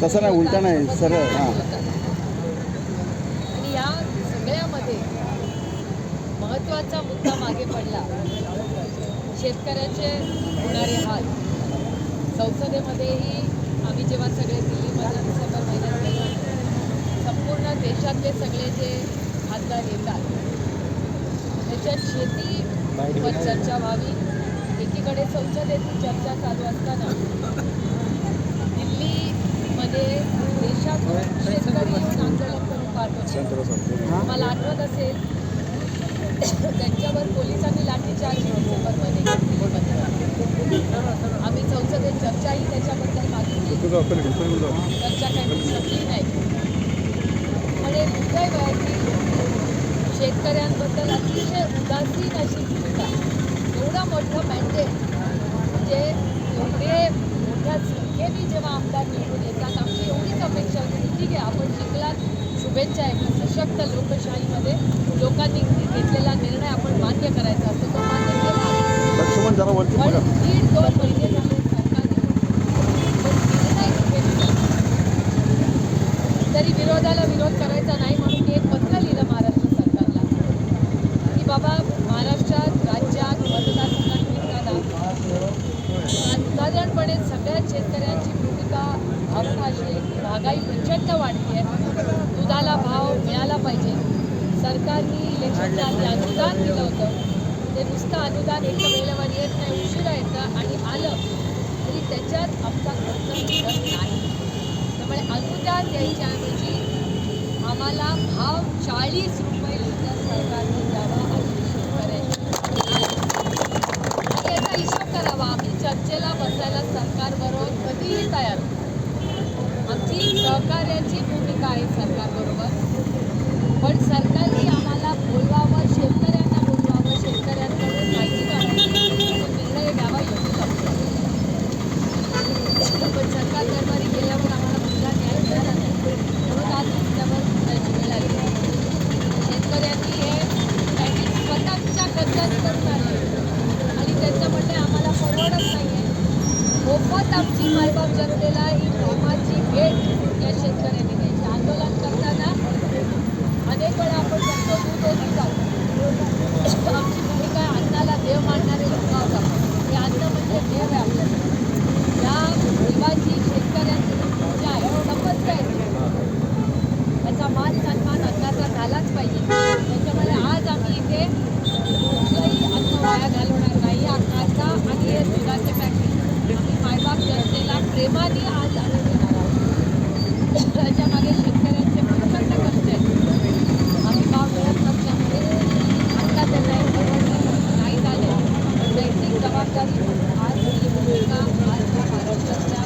तसं नाही, उलटा नाही, सरळ. हां. आणि या सगळ्यामध्ये महत्त्वाचा मुद्दा मागे पडला, शेतकऱ्याचे होणारे हाल. संसदेमध्येही आम्ही जेव्हा सगळे दिल्लीमध्ये डिसेंबर महिन्यात गेलो, संपूर्ण देशातले सगळे जे खासदार येतात त्याच्यात शेतीवर चर्चा व्हावी. एकीकडे संसदेची चर्चा चालू असताना दिल्लीमध्ये देशातून शेतकरी येऊन आंदोलन करून पाहतो. मला आठवत असेल त्यांच्यावर पोलिसांनी लाठीचार्ज डिसेंबरमध्ये आम्ही संसदेत चर्चाही त्याच्याबद्दल मागितली. चर्चा काही शकली नाही. आणि दुर्दैव आहे की शेतकऱ्यांबद्दल अतिशय उदासीन अशी भूमिका. एवढा मोठं मॅन्डेट म्हणजे एवढे मोठ्या संख्येने जेव्हा आमदार निवडून येतात, आमची एवढीच अपेक्षा होती. ठीक आहे, आपण शिकलात, शुभेच्छा आहे. सशक्त लोकशाहीमध्ये लोकांनी घेतलेला निर्णय आपण मान्य करायचा असतो, तो मान्य केला. पण 1.5-2 महिने झाले सरकारने निर्णय घेतला, तरी विरोधाला विरोध करायचा नाही म्हणून मी एक पत्र लिहिलं महाराष्ट्र सरकारला की बाबा, महाराष्ट्रात राज्यात मतदारसंघात फिरताना साधारणपणे सगळ्याच शेतकऱ्यांची भूमिका भावना अशी आहे की महागाई प्रचंड वाढली आहे, दुधाला भाव मिळाला पाहिजे. सरकारने इलेक्शनच्या आधी अनुदान दिलं होतं, ते नुसतं अनुदान एका वेळेवर येत नाही, उशिरा येतं आणि आलं तरी त्याच्यात आमचा खर्च निघत नाही. त्यामुळे अनुदान द्यायच्याऐवजी आम्हाला भाव 40 रुपये लिटर सरकारने द्यावा अशी शेतकऱ्यांची आणि याचा हिशोब करावा. आम्ही चर्चेला बसायला सरकारबरोबर कधीही तयार. आमची सहकार्याची भूमिका आहे सरकारबरोबर, पण सरकारने आम्हाला बोलवावं, शेतकऱ्यांना बोलवावं, शेतकऱ्यांकडून माहिती काढावी, निर्णय घ्यावा योग्य असतो. पण सरकार दरबारी गेल्यावर आम्हाला कुठला न्याय मिळाला नाही, म्हणून आज रस्त्यावर उतरायची वेळ आली. शेतकऱ्यांनी हे त्यांनी स्वतःच्या खर्चाने करून आले आणि त्यांचं म्हणणे आम्हाला परवडत नाही आहे. मोफत आमची मायबाप जनतेला ही प्रेमाची भेट या शेतकऱ्यांनी द्यायची. आंदोलन करताना अनेक वेळा आपण बघतो दूध होती जातो. आमची भूमिका आहे, अन्नाला देव मानणारे लोक आहोत आपण. हे अन्न म्हणजे देव आहे आपल्याला. या देवाची शेतकऱ्यांची पूजा आहे, तपस्या आहे. त्याचा मान सन्मान अन्नाचा झालाच पाहिजे. त्याच्यामुळे आज आम्ही इथे कुठलंही अन्न वाया घालवणार नाही. अन्नाचा आणि हे दुधाचे पॅकेट आम्ही मायबाप जनतेला प्रेमाने आज आणून देणार आहोत. त्याच्यामागे शेतकऱ्यांचे प्रचंड कष्ट आहेत. आम्ही भाव मिळत नसल्यामुळे आता त्यांना एक परवडणं नाही झाले. नैतिक जबाबदारी आज ही भूमिका आज महाराष्ट्रातल्या